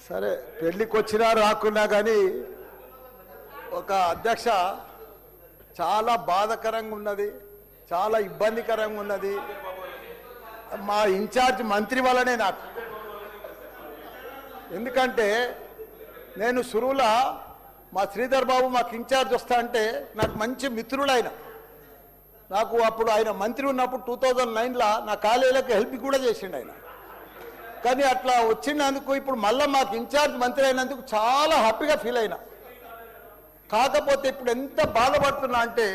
సరే పెళ్లికి వచ్చినా రాకున్నా కానీ ఒక అధ్యక్ష చాలా బాధాకరంగా ఉన్నది, చాలా ఇబ్బందికరంగా ఉన్నది. మా ఇన్ఛార్జ్ మంత్రి వల్లనే నాకు. ఎందుకంటే నేను సురువుల మా శ్రీధర్ బాబు మాకు ఇన్ఛార్జ్ వస్తా అంటే నాకు మంచి మిత్రుడు ఆయన. నాకు అప్పుడు ఆయన మంత్రి ఉన్నప్పుడు 2009లో నా కాలేజీలకు హెల్ప్ కూడా చేసిండు ఆయన. కానీ అట్లా వచ్చినందుకు ఇప్పుడు మళ్ళీ మాకు ఇన్ఛార్జ్ మంత్రి అయినందుకు చాలా హ్యాపీగా ఫీల్ అయినా. కాకపోతే ఇప్పుడు ఎంత బాధపడుతున్నా అంటే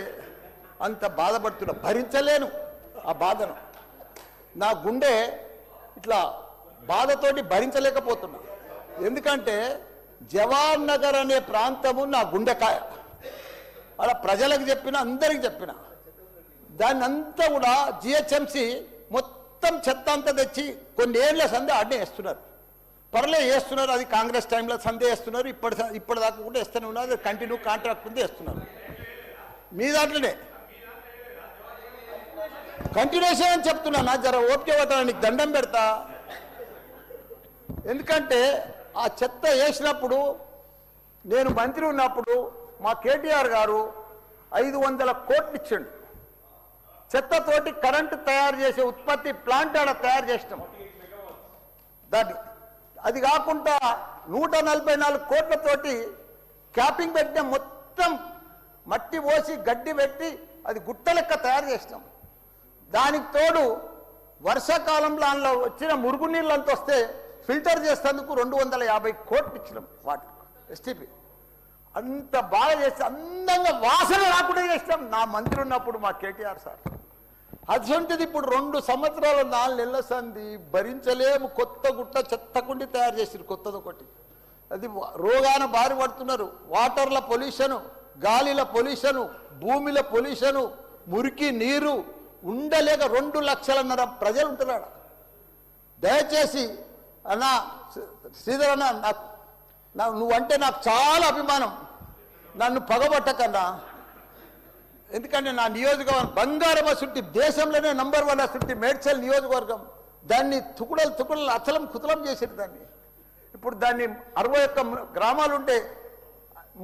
అంత బాధపడుతున్నా, భరించలేను ఆ బాధను. నా గుండె ఇట్లా బాధతోటి భరించలేకపోతున్నా. ఎందుకంటే జవాన్ నగర్ అనే ప్రాంతము నా గుండెకాయ. అలా ప్రజలకు చెప్పిన, అందరికి చెప్పిన, దాన్ని అంతా కూడా జిహెచ్ఎంసి మొత్తం చెత్త అంతా తెచ్చి కొన్ని ఏళ్ళ సందే ఆడనే వేస్తున్నారు. పర్లే వేస్తున్నారు, అది కాంగ్రెస్ టైంలో సందే వేస్తున్నారు, ఇప్పటిదాకా కూడా వేస్తూనే ఉన్నారు. అది కంటిన్యూ కాంట్రాక్ట్ ఉంది వేస్తున్నారు. మీ దాంట్లోనే కంటిన్యూషన్ అని చెప్తున్నా. నా జర ఓపిక పడతా, నీకు దండం పెడతా. ఎందుకంటే ఆ చెత్త వేసినప్పుడు నేను మంత్రి ఉన్నప్పుడు మా కేటీఆర్ గారు 500 కోట్లు ఇచ్చిండు. చెత్తతోటి కరెంటు తయారు చేసే ఉత్పత్తి ప్లాంట్ ఆడ తయారు చేసినాం. దాన్ని అది కాకుండా 144 కోట్లతోటి క్యాపింగ్ పెట్టిన, మొత్తం మట్టి పోసి గడ్డి పెట్టి అది గుట్ట లెక్క తయారు చేసినాం. దానికి తోడు వర్షాకాలంలో అందులో వచ్చిన మురుగునీళ్ళంతా వస్తే ఫిల్టర్ చేసేందుకు 250 కోట్లు ఇచ్చినాం వాటి ఎస్టీపీ. అంత బాగా చేస్తే అందంగా వాసన రాకుండా చేసినాం నా మంత్రి ఉన్నప్పుడు మా కేటీఆర్ సార్. అటువంటిది ఇప్పుడు 2 సంవత్సరాలు 4 నెలల సంది భరించలేము. కొత్త గుట్ట చెత్తకుండి తయారు చేసిరు, కొత్తది ఒకటి. అది రోగాన బారి పడుతున్నారు. వాటర్ల పొల్యూషను, గాలిల పొల్యూషను, భూమిల పొల్యూషను, మురికి నీరు ఉండలేక 2 లక్షలన్నర ప్రజలు ఉంటున్నాడు. దయచేసి అన్నా శ్రీధర్ అన్న, నువ్వంటే నాకు చాలా అభిమానం, నన్ను పగబట్టకన్నా. ఎందుకంటే నా నియోజకవర్గం బంగారమ సుట్టి, దేశంలోనే నంబర్ 1 సుట్టి మేడ్చల్ నియోజకవర్గం. దాన్ని తుకుడలు అచలం కుతలం చేసేది దాన్ని. ఇప్పుడు దాన్ని 61 గ్రామాలు ఉంటే,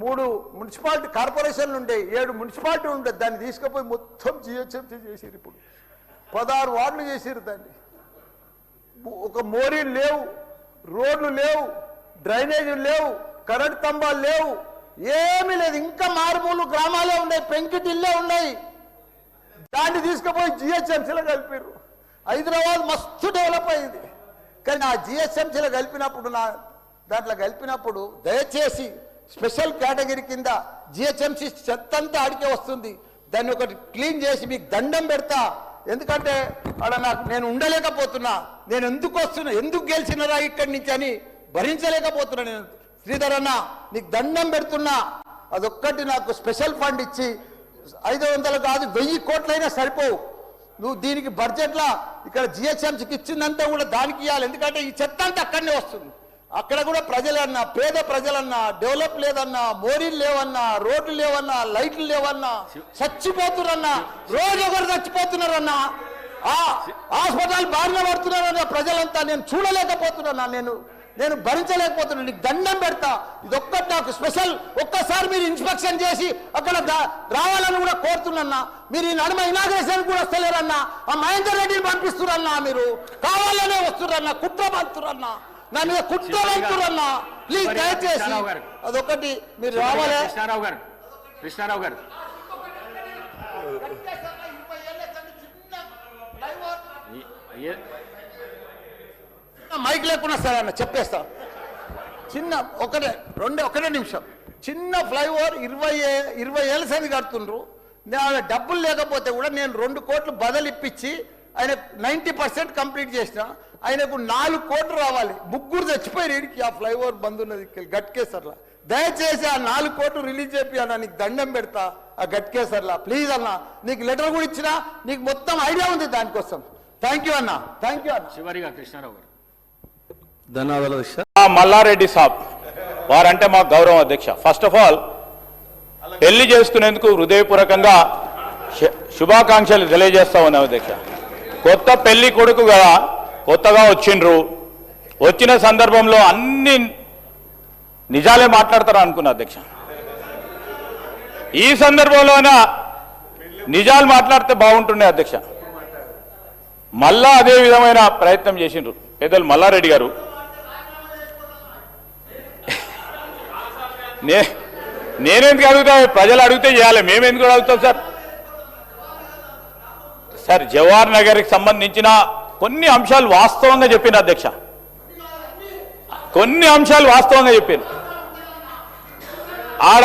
3 మున్సిపాలిటీ కార్పొరేషన్లు ఉండే, 7 మున్సిపాలిటీలు ఉండే. దాన్ని తీసుకుపోయి మొత్తం జిహెచ్ఎంసీ చేసారు. ఇప్పుడు 16 వార్డులు చేసారు దాన్ని. ఒక మోరీలు లేవు, రోడ్లు లేవు, డ్రైనేజీలు లేవు, కరెంట్ స్తంభాలు లేవు, ఏమీ లేదు. ఇంకా మారుమూలు గ్రామాలే ఉన్నాయి, పెంకిటిల్లే ఉన్నాయి. దాన్ని తీసుకుపోయి జిహెచ్ఎంసీలో కలిపారు. హైదరాబాద్ మస్తు డెవలప్ అయింది. కానీ ఆ జిహెచ్ఎంసీలో కలిపినప్పుడు, దాంట్లో కలిపినప్పుడు దయచేసి స్పెషల్ కేటగిరీ కింద జిహెచ్ఎంసీ చెత్తంతా ఆడికే వస్తుంది. దాన్ని ఒకటి క్లీన్ చేసి మీకు దండం పెడతా. ఎందుకంటే అక్కడ నేను ఉండలేకపోతున్నా. నేను ఎందుకు వస్తున్నా, ఎందుకు గెలిచినరా ఇక్కడి నుంచి అని భరించలేకపోతున్నా. నేను శ్రీధర్ అన్న నీకు దండం పెడుతున్నా. అదొక్కటి నాకు స్పెషల్ ఫండ్ ఇచ్చి 500 కాదు 1000 కోట్లైనా సరిపోవు. నువ్వు దీనికి బడ్జెట్లో ఇక్కడ జిహెచ్ఎంసీకి ఇచ్చిందంతా కూడా దానికి ఇవ్వాలి. ఎందుకంటే ఈ చెత్త అంతా అక్కడనే వస్తుంది. అక్కడ కూడా ప్రజలన్నా, పేద ప్రజలన్నా, డెవలప్ లేదన్నా, మోరీలు లేవన్నా, రోడ్లు లేవన్నా, లైట్లు లేవన్నా, చచ్చిపోతున్నారన్నా, రోజు ఒకరు చచ్చిపోతున్నారన్నా, ఆ హాస్పిటల్ బారిన పడుతున్నారన్నా ప్రజలంతా. నేను చూడలేకపోతున్నా, నేను భరించలేకపోతున్నా. నీకు దండం పెడతా. ఇదొక్కటి నాకు స్పెషల్. ఒక్కసారి మీరు ఇన్స్పెక్షన్ చేసి అక్కడ రావాలని కూడా కోరుతున్నా. మీరు ఈ నడుమ ఇనాగ్రేషన్ కూడా వస్తలేరన్నా. ఆ మహేందర్ రెడ్డిని పంపిస్తురన్నా. మీరు కావాలనే వస్తురన్నా, కుట్ర పంపుతురన్నా, నా మీద కుట్ర పంపుతురన్నా. ప్లీజ్ దయచేసి అదొకటి మీరు రావాలి. కృష్ణారావు గారు మైక్ లేకుండా సరే అన్న చెప్పేస్తా. చిన్న ఒకటే నిమిషం. చిన్న ఫ్లైఓవర్ 20 ఏళ్ళ సంది కడుతుండ్రు. డబ్బులు లేకపోతే కూడా నేను 2 కోట్లు బదలిప్పించి ఆయన 90% కంప్లీట్ చేసిన. ఆయనకు 4 కోట్లు రావాలి. 3 చచ్చిపోయారు ఈడికి. ఆ ఫ్లైఓవర్ బంద్ ఉన్నది గట్కేసర్లా. దయచేసి ఆ 4 కోట్లు రిలీజ్ చేపి అన్న, నీకు దండం పెడతా. ఆ గట్కేసర్లా ప్లీజ్ అన్న. నీకు లెటర్ కూడా ఇచ్చినా, నీకు మొత్తం ఐడియా ఉంది దానికోసం. థ్యాంక్ యూ అన్న, థ్యాంక్ యూ అన్న. చివరిగా కృష్ణారావు గారు. ధన్యవాదాలు మల్లారెడ్డి సాబ్ వారంటే మా గౌరవం అధ్యక్ష. ఫస్ట్ ఆఫ్ ఆల్ పెళ్లి చేసుకునేందుకు హృదయపూర్వకంగా శుభాకాంక్షలు తెలియజేస్తా ఉన్నాం అధ్యక్ష. కొత్త పెళ్లి కొడుకు కదా, కొత్తగా వచ్చిండ్రు. వచ్చిన సందర్భంలో అన్ని నిజాలే మాట్లాడతారా అనుకున్నా అధ్యక్ష. ఈ సందర్భంలోనా నిజాలు మాట్లాడితే బాగుంటుండే అధ్యక్ష. మళ్ళా అదే విధమైన ప్రయత్నం చేసిండ్రు పెద్దలు మల్లారెడ్డి గారు. నేనెందుకు అడుగుతా, ప్రజలు అడిగితే చేయాలి, మేమెందుకు అడుగుతాం సార్. సార్ జవహర్ నగర్కి సంబంధించిన కొన్ని అంశాలు వాస్తవంగా చెప్పిన అధ్యక్ష, కొన్ని అంశాలు వాస్తవంగా చెప్పాను. ఆడ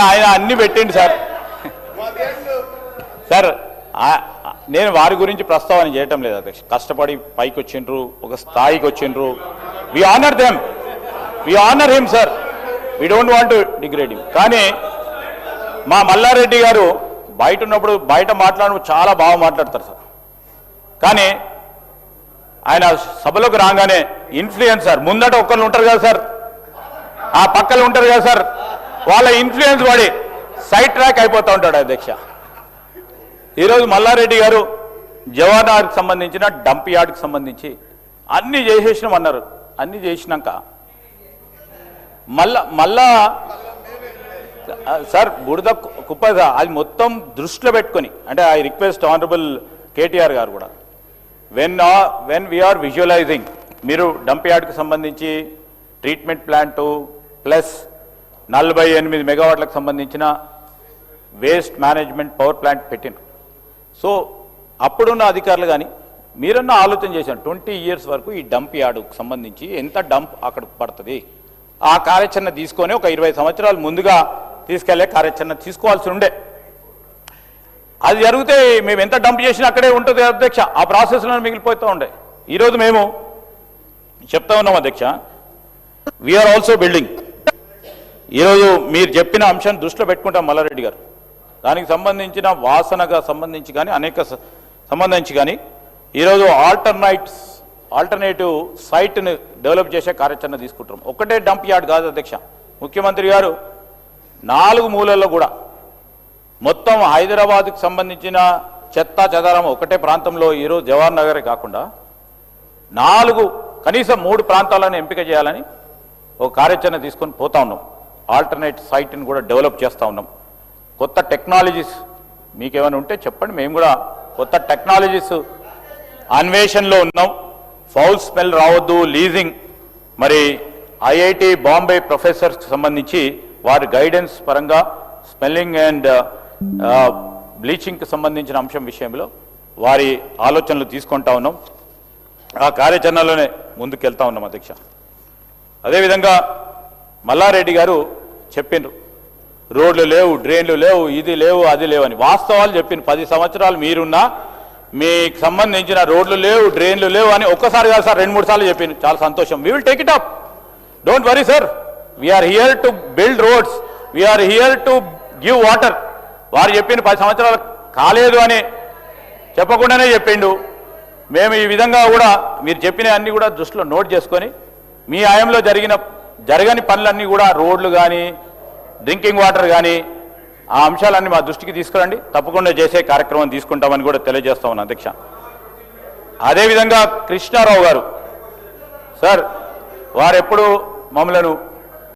ఆయన అన్ని పెట్టిండు సార్. సార్ నేను వారి గురించి ప్రస్తావన చేయటం లేదు అధ్యక్ష. కష్టపడి పైకి వచ్చిండ్రు, ఒక స్థాయికి వచ్చిండ్రు. We honour them, we honour him sir, we don't want to degrade him. కానీ మా మల్లారెడ్డి గారు బయట ఉన్నప్పుడు బయట మాట్లాడినప్పుడు చాలా బాగా మాట్లాడతారు సార్. కానీ ఆయన సభలోకి రాగానే ఇన్ఫ్లుయెన్సర్ ముందట ఒక్కళ్ళు ఉంటారు కదా సార్, ఆ పక్కలు ఉంటారు కదా సార్, వాళ్ళ ఇన్ఫ్లుయెన్స్ పడి సైడ్ ట్రాక్ అయిపోతూ ఉంటాడు అధ్యక్ష. ఈరోజు మల్లారెడ్డి గారు జవహర్ నగర్కి సంబంధించిన డంప్ యార్డ్కి సంబంధించి అన్నీ చేసేసినామన్నారు. అన్నీ చేసినాక మళ్ళా సార్ బురద కుప్ప అది మొత్తం దృష్టిలో పెట్టుకొని, అంటే ఐ రిక్వెస్ట్ ఆనరబుల్ కేటీఆర్ గారు కూడా వెన్ వీఆర్ విజువలైజింగ్, మీరు డంప్ యార్డ్కి సంబంధించి ట్రీట్మెంట్ ప్లాంటు ప్లస్ 48 మెగావాట్లకు సంబంధించిన వేస్ట్ మేనేజ్మెంట్ పవర్ ప్లాంట్ పెట్టిండ్రు. సో అప్పుడున్న అధికారులు కానీ మీరన్నా ఆలోచన చేశాను 20 years వరకు ఈ డంప్ యార్డుకు సంబంధించి ఎంత డంప్ అక్కడ పడుతుంది, ఆ కార్యాచరణ తీసుకొని ఒక 20 సంవత్సరాలు ముందుగా తీసుకెళ్లే కార్యాచరణ తీసుకోవాల్సి ఉండే. అది జరిగితే మేము ఎంత డంప్ చేసినా అక్కడే ఉంటుంది అధ్యక్ష, ఆ ప్రాసెస్లో మిగిలిపోతూ ఉండే. ఈరోజు మేము చెప్తా ఉన్నాం అధ్యక్ష, వీఆర్ ఆల్సో బిల్డింగ్. ఈరోజు మీరు చెప్పిన అంశాన్ని దృష్టిలో పెట్టుకుంటాం మల్లారెడ్డి గారు, దానికి సంబంధించిన వాసనగా సంబంధించి కానీ అనేక సంబంధించి కానీ ఈరోజు ఆల్టర్నేటివ్ సైట్ని డెవలప్ చేసే కార్యాచరణ తీసుకుంటాం. ఒక్కటే డంప్ యార్డ్ కాదు అధ్యక్ష, ముఖ్యమంత్రి గారు 4 మూలల్లో కూడా మొత్తం హైదరాబాద్కి సంబంధించిన చెత్త చెదారం ఒకటే ప్రాంతంలో ఈరోజు జవహర్ నగరే కాకుండా 4 కనీసం 3 ప్రాంతాలను ఎంపిక చేయాలని ఒక కార్యాచరణ తీసుకొని పోతా ఉన్నాం. ఆల్టర్నేట్ సైట్ని కూడా డెవలప్ చేస్తూ ఉన్నాం. కొత్త టెక్నాలజీస్ మీకేమైనా ఉంటే చెప్పండి, మేము కూడా కొత్త టెక్నాలజీస్ అన్వేషణలో ఉన్నాం. ఫౌల్ స్మెల్ రావద్దు, లీజింగ్, మరి ఐఐటి బాంబే ప్రొఫెసర్స్కి సంబంధించి వారి గైడెన్స్ పరంగా స్మెల్లింగ్ అండ్ బ్లీచింగ్కి సంబంధించిన అంశం విషయంలో వారి ఆలోచనలు తీసుకుంటా ఉన్నాం. ఆ కార్యాచరణలోనే ముందుకెళ్తా ఉన్నాం అధ్యక్ష. అదేవిధంగా మల్లారెడ్డి గారు చెప్పిండ్రు రోడ్లు లేవు, డ్రైన్లు లేవు, ఇది లేవు, అది లేవు అని. వాస్తవాలు చెప్పింది. 10 సంవత్సరాలు మీరున్నా మీకు సంబంధించిన రోడ్లు లేవు, డ్రైన్లు లేవు అని ఒక్కసారి కాదు సార్ 2-3 సార్లు చెప్పింది. చాలా సంతోషం. We will take it up, don't worry sir, we are here to build roads, we are here to give water. వారు చెప్పిన 10 సంవత్సరాలు కాలేదు అని చెప్పకుండానే చెప్పిండు. మేము ఈ విధంగా కూడా మీరు చెప్పిన అన్ని కూడా దృష్టిలో నోట్ చేసుకొని మీ హయాంలో జరగని పనులన్నీ కూడా రోడ్లు కానీ డ్రింకింగ్ వాటర్ కానీ ఆ అంశాలన్నీ మా దృష్టికి తీసుకురండి, తప్పకుండా చేసే కార్యక్రమం తీసుకుంటామని కూడా తెలియజేస్తా ఉన్నాను అధ్యక్ష. అదేవిధంగా కృష్ణారావు గారు సార్, వారు ఎప్పుడు మమ్మలను